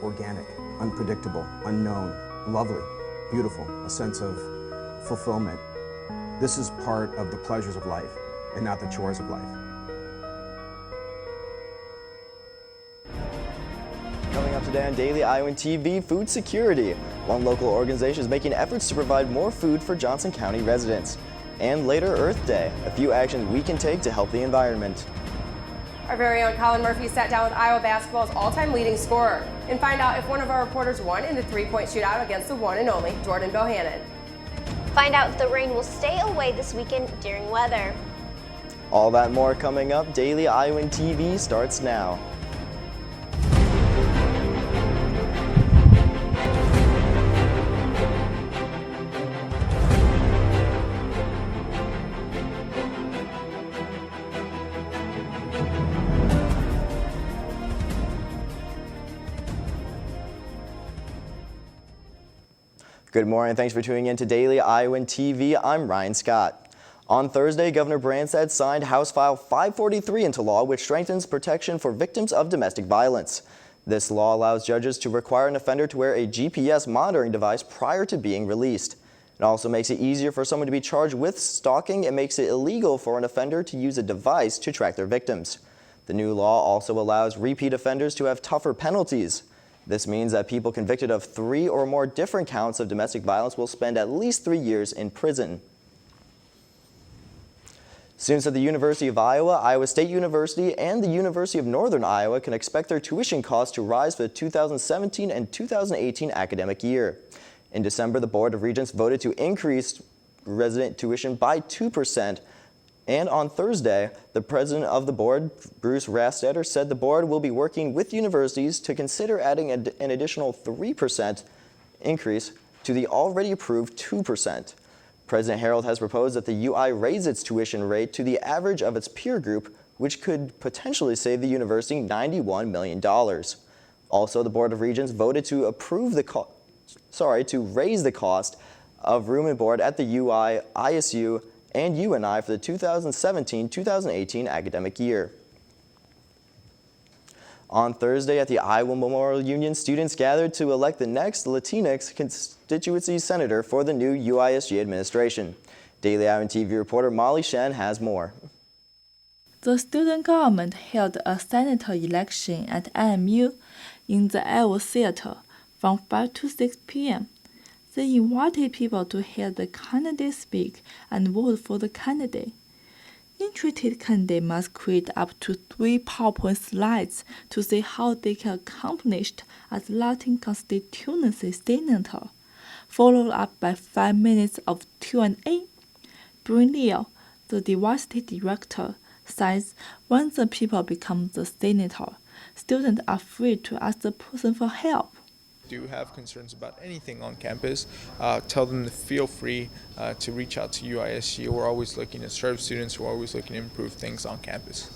organic, unpredictable, unknown, lovely, beautiful, a sense of fulfillment. This is part of the pleasures of life and not the chores of life. Coming up today on Daily Iowan TV, food security. One local organization is making efforts to provide more food for Johnson County residents. And later, Earth Day, a few actions we can take to help the environment. Our very own Colin Murphy sat down with Iowa basketball's all-time leading scorer and find out if one of our reporters won in the three-point shootout against the one and only Jordan Bohannon. Find out if the rain will stay away this weekend during weather. All that more coming up. Daily Iowan TV starts now. Good morning. Thanks for tuning in to Daily Iowan TV. I'm Ryan Scott. On Thursday, Governor Branstad signed House File 543 into law, which strengthens protection for victims of domestic violence. This law allows judges to require an offender to wear a GPS monitoring device prior to being released. It also makes it easier for someone to be charged with stalking and makes it illegal for an offender to use a device to track their victims. The new law also allows repeat offenders to have tougher penalties. This means that people convicted of 3 or more different counts of domestic violence will spend at least 3 years in prison. Students at the University of Iowa, Iowa State University, and the University of Northern Iowa can expect their tuition costs to rise for the 2017 and 2018 academic year. In December, the Board of Regents voted to increase resident tuition by 2%. And on Thursday, the president of the board, Bruce Rastetter, said the board will be working with universities to consider adding an additional 3% increase to the already approved 2%. President Harold has proposed that the UI raise its tuition rate to the average of its peer group, which could potentially save the university $91 million. Also, the Board of Regents voted to raise the cost of room and board at the UI, ISU, and UNI for the 2017-2018 academic year. On Thursday at the Iowa Memorial Union, students gathered to elect the next Latinx constituency senator for the new UISG administration. Daily Iowan TV reporter Molly Shen has more. The student government held a senator election at IMU in the Iowa Theater from 5 to 6 p.m. They invited people to hear the candidate speak and vote for the candidate. Interested candidates must create up to 3 PowerPoint slides to see how they can accomplish as Latin constituency senator, followed up by 5 minutes of Q&A. Bryn Leo, the diversity director, says when the people become the senator, students are free to ask the person for help. Do have concerns about anything on campus, tell them to feel free to reach out to UISG. We're always looking to serve students. We're always looking to improve things on campus.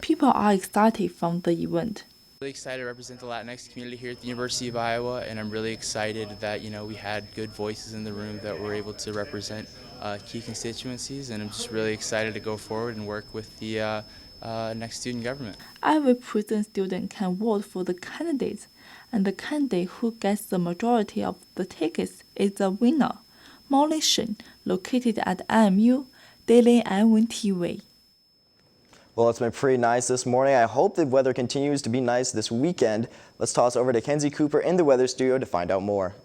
People are excited from the event. Really excited to represent the Latinx community here at the University of Iowa, and I'm really excited that we had good voices in the room that were able to represent key constituencies, and I'm just really excited to go forward and work with the next student government. Every present student can vote for the candidates, and the candidate who gets the majority of the tickets is the winner. Molly Shen, located at IMU, Daily Iowan TV. Well, it's been pretty nice this morning. I hope the weather continues to be nice this weekend. Let's toss over to Kenzie Cooper in the weather studio to find out more.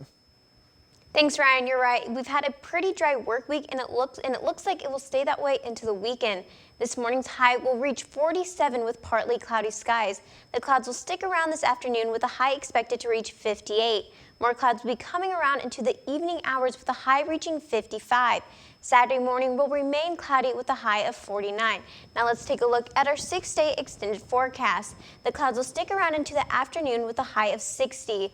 Thanks, Ryan. You're right. We've had a pretty dry work week, and it looks like it will stay that way into the weekend. This morning's high will reach 47 with partly cloudy skies. The clouds will stick around this afternoon with a high expected to reach 58. More clouds will be coming around into the evening hours with a high reaching 55. Saturday morning will remain cloudy with a high of 49. Now let's take a look at our 6-day extended forecast. The clouds will stick around into the afternoon with a high of 60.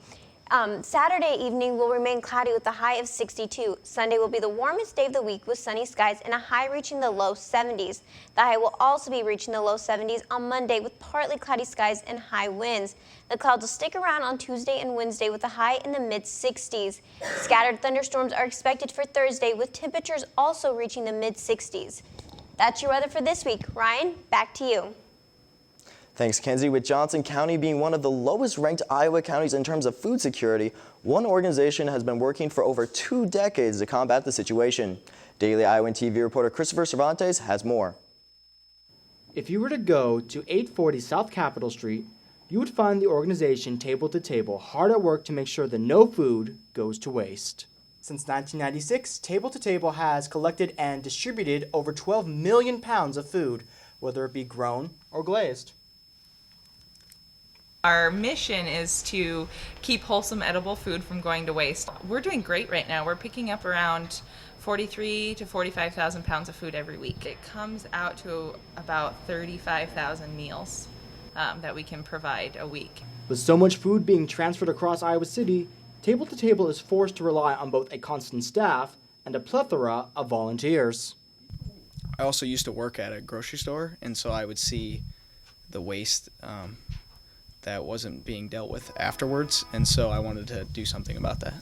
Saturday evening will remain cloudy with a high of 62. Sunday will be the warmest day of the week with sunny skies and a high reaching the low 70s. The high will also be reaching the low 70s on Monday with partly cloudy skies and high winds. The clouds will stick around on Tuesday and Wednesday with a high in the mid 60s. Scattered thunderstorms are expected for Thursday with temperatures also reaching the mid 60s. That's your weather for this week. Ryan, back to you. Thanks, Kenzie. With Johnson County being one of the lowest ranked Iowa counties in terms of food security, one organization has been working for over 2 decades to combat the situation. Daily Iowan TV reporter Christopher Cervantes has more. If you were to go to 840 South Capitol Street, you would find the organization Table to Table hard at work to make sure that no food goes to waste. Since 1996, Table to Table has collected and distributed over 12 million pounds of food, whether it be grown or glazed. Our mission is to keep wholesome edible food from going to waste. We're doing great right now. We're picking up around 43 to 45,000 pounds of food every week. It comes out to about 35,000 meals that we can provide a week. With so much food being transferred across Iowa City, Table to Table is forced to rely on both a constant staff and a plethora of volunteers. I also used to work at a grocery store, and so I would see the waste that wasn't being dealt with afterwards, and so I wanted to do something about that.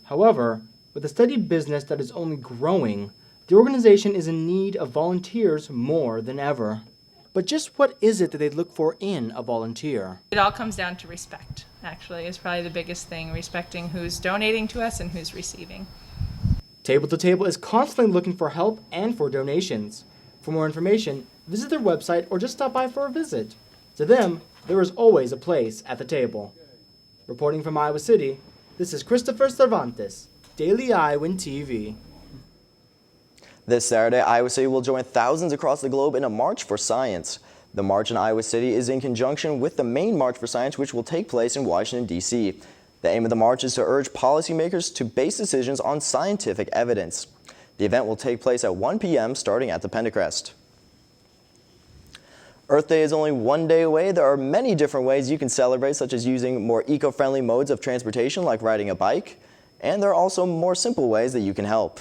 However, with a steady business that is only growing, the organization is in need of volunteers more than ever. But just what is it that they look for in a volunteer? It all comes down to respect, actually, is probably the biggest thing, respecting who's donating to us and who's receiving. Table to Table is constantly looking for help and for donations. For more information, visit their website or just stop by for a visit. To them, there is always a place at the table. Reporting from Iowa City, this is Christopher Cervantes, Daily Iowan TV. This Saturday, Iowa City will join thousands across the globe in a March for Science. The march in Iowa City is in conjunction with the main March for Science, which will take place in Washington, D.C. The aim of the march is to urge policymakers to base decisions on scientific evidence. The event will take place at 1 p.m. starting at the Pentecrest. Earth Day is only one day away. There are many different ways you can celebrate, such as using more eco-friendly modes of transportation like riding a bike. And there are also more simple ways that you can help.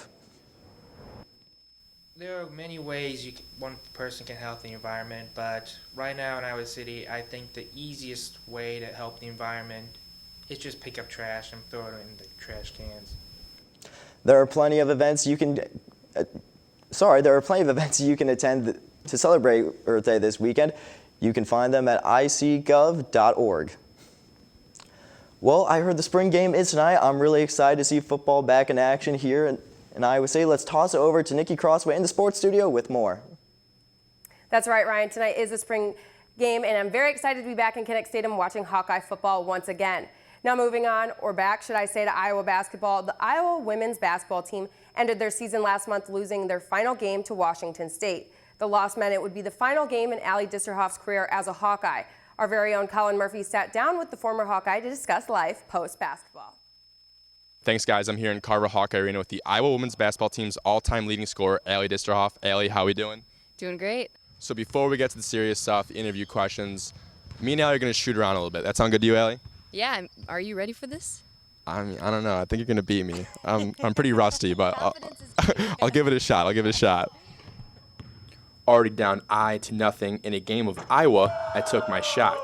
There are many ways one person can help the environment, but right now in Iowa City, I think the easiest way to help the environment is just pick up trash and throw it in the trash cans. There are plenty of events you can attend to celebrate Earth Day this weekend. You can find them at icgov.org. Well, I heard the spring game is tonight. I'm really excited to see football back in action here in Iowa City. Let's toss it over to Nikki Crossway in the sports studio with more. That's right, Ryan. Tonight is the spring game, and I'm very excited to be back in Kinnick Stadium watching Hawkeye football once again. Now moving on, or back, should I say, to Iowa basketball. The Iowa women's basketball team ended their season last month losing their final game to Washington State. The loss meant it would be the final game in Allie Disserhoff's career as a Hawkeye. Our very own Colin Murphy sat down with the former Hawkeye to discuss life post-basketball. Thanks, guys. I'm here in Carver Hawkeye Arena with the Iowa women's basketball team's all-time leading scorer, Allie Disserhoff. Allie, how are we doing? Doing great. So before we get to the serious stuff, the interview questions, me and Allie are going to shoot around a little bit. That sound good to you, Allie? Yeah. Are you ready for this? I mean, I don't know. I think you're going to beat me. I'm pretty rusty, but I'll give it a shot. I'll give it a shot. Already down 0 in a game of Iowa, I took my shot.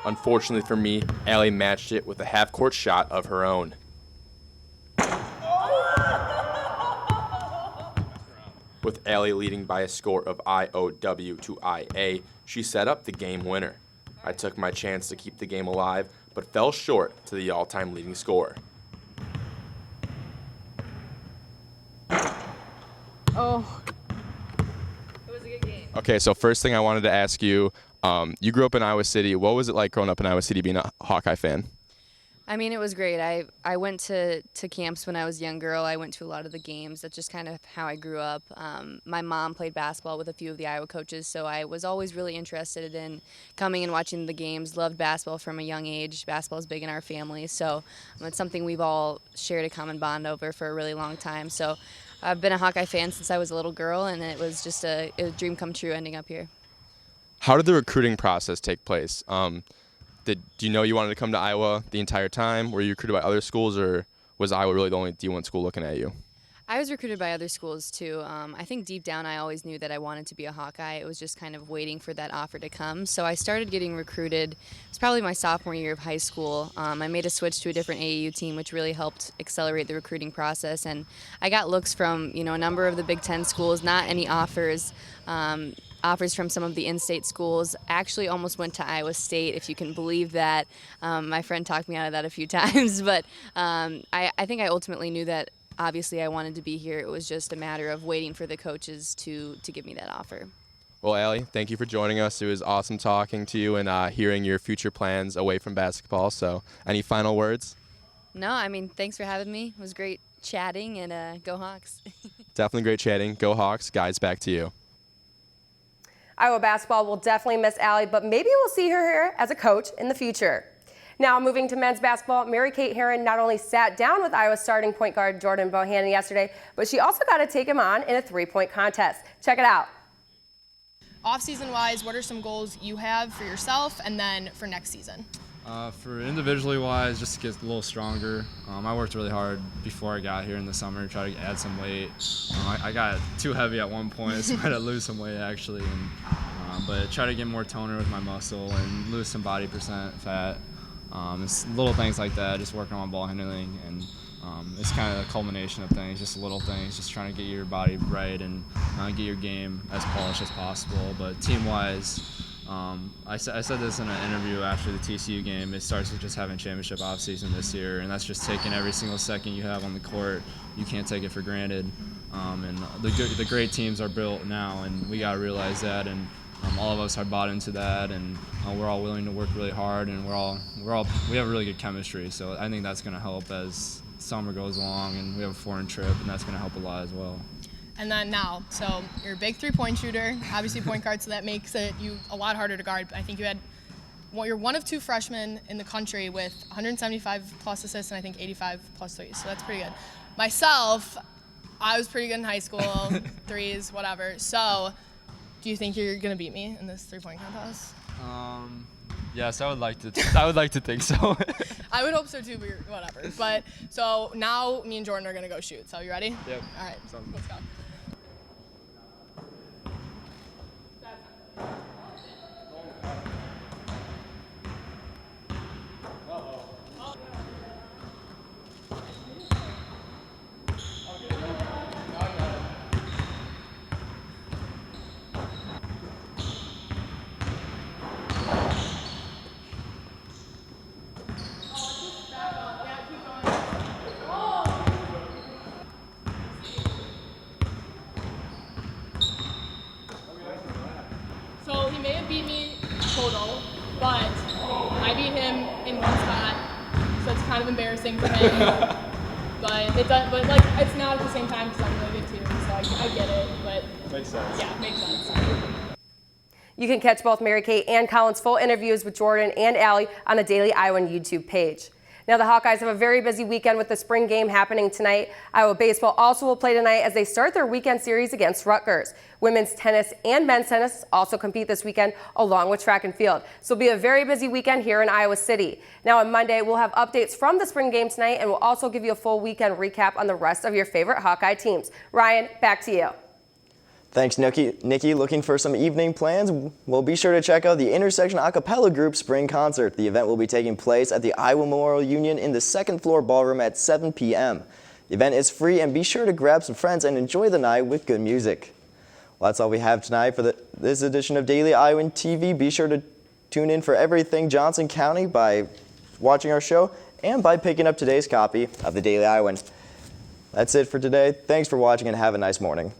Unfortunately for me, Allie matched it with a half-court shot of her own. With Allie leading by a score of IOW to IA, she set up the game winner. I took my chance to keep the game alive, but fell short to the all-time leading scorer. Oh. It was a good game. Okay, so first thing I wanted to ask you, you grew up in Iowa City. What was it like growing up in Iowa City being a Hawkeye fan? I mean, it was great. I went to camps when I was a young girl. I went to a lot of the games. That's just kind of how I grew up. My mom played basketball with a few of the Iowa coaches, so I was always really interested in coming and watching the games. Loved basketball from a young age. Basketball is big in our family, so it's something we've all shared a common bond over for a really long time. So I've been a Hawkeye fan since I was a little girl, and it was just a dream come true ending up here. How did the recruiting process take place? Do you know you wanted to come to Iowa the entire time? Were you recruited by other schools, or was Iowa really the only D1 school looking at you? I was recruited by other schools too. I think deep down I always knew that I wanted to be a Hawkeye. It was just kind of waiting for that offer to come. So I started getting recruited. It was probably my sophomore year of high school. I made a switch to a different AAU team, which really helped accelerate the recruiting process. And I got looks from a number of the Big Ten schools, not any offers. offers from some of the in-state schools. Actually almost went to Iowa State, if you can believe that. My friend talked me out of that a few times, but I think I ultimately knew that obviously I wanted to be here. It was just a matter of waiting for the coaches to give me that offer. Well, Allie, thank you for joining us. It was awesome talking to you and hearing your future plans away from basketball. So any final words? No, I mean, thanks for having me. It was great chatting, and go Hawks. Definitely great chatting. Go Hawks. Guys, back to you. Iowa basketball will definitely miss Allie, but maybe we'll see her here as a coach in the future. Now moving to men's basketball, Mary-Kate Herron not only sat down with Iowa starting point guard Jordan Bohannon yesterday, but she also got to take him on in a three-point contest. Check it out. Off-season wise, what are some goals you have for yourself and then for next season? For individually wise, just to get a little stronger. I worked really hard before I got here in the summer to try to add some weight. I got too heavy at one point, so I had to lose some weight actually. But try to get more toner with my muscle and lose some body percent fat. It's little things like that, just working on ball handling, and it's kind of a culmination of things, just little things, just trying to get your body right and get your game as polished as possible. But team-wise, I said this in an interview after the TCU game, it starts with just having championship off-season this year, and that's just taking every single second you have on the court. You can't take it for granted. And the great teams are built now, and we got to realize that, and all of us are bought into that, and we're all willing to work really hard, and we have a really good chemistry. So I think that's going to help as summer goes along, and we have a foreign trip, and that's going to help a lot as well. And then now, so you're a big three-point shooter, obviously point guard, so that makes it a lot harder to guard. But I think you're one of two freshmen in the country with 175 plus assists and I think 85 plus threes, so that's pretty good. Myself, I was pretty good in high school, threes, whatever. So do you think you're going to beat me in this three-point contest? Yes, I would like to think so. I would hope so too, but whatever. But so now me and Jordan are going to go shoot. So you ready? Yep. All right, let's go. So he may have beat me total, but I beat him in one spot, so it's kind of embarrassing for him. But it's not at the same time because I'm really good too, so I get it. But makes sense. Yeah, makes sense. You can catch both Mary-Kate and Colin's full interviews with Jordan and Allie on the Daily Iowan YouTube page. Now the Hawkeyes have a very busy weekend with the spring game happening tonight. Iowa baseball also will play tonight as they start their weekend series against Rutgers. Women's tennis and men's tennis also compete this weekend along with track and field. So it'll be a very busy weekend here in Iowa City. Now on Monday, we'll have updates from the spring game tonight, and we'll also give you a full weekend recap on the rest of your favorite Hawkeye teams. Ryan, back to you. Thanks, Nikki. Looking for some evening plans? Well, be sure to check out the Intersection a cappella group spring concert. The event will be taking place at the Iowa Memorial Union in the second floor ballroom at 7 p.m. The event is free, and be sure to grab some friends and enjoy the night with good music. Well, that's all we have tonight for this edition of Daily Iowan TV. Be sure to tune in for everything Johnson County by watching our show and by picking up today's copy of the Daily Iowan. That's it for today. Thanks for watching and have a nice morning.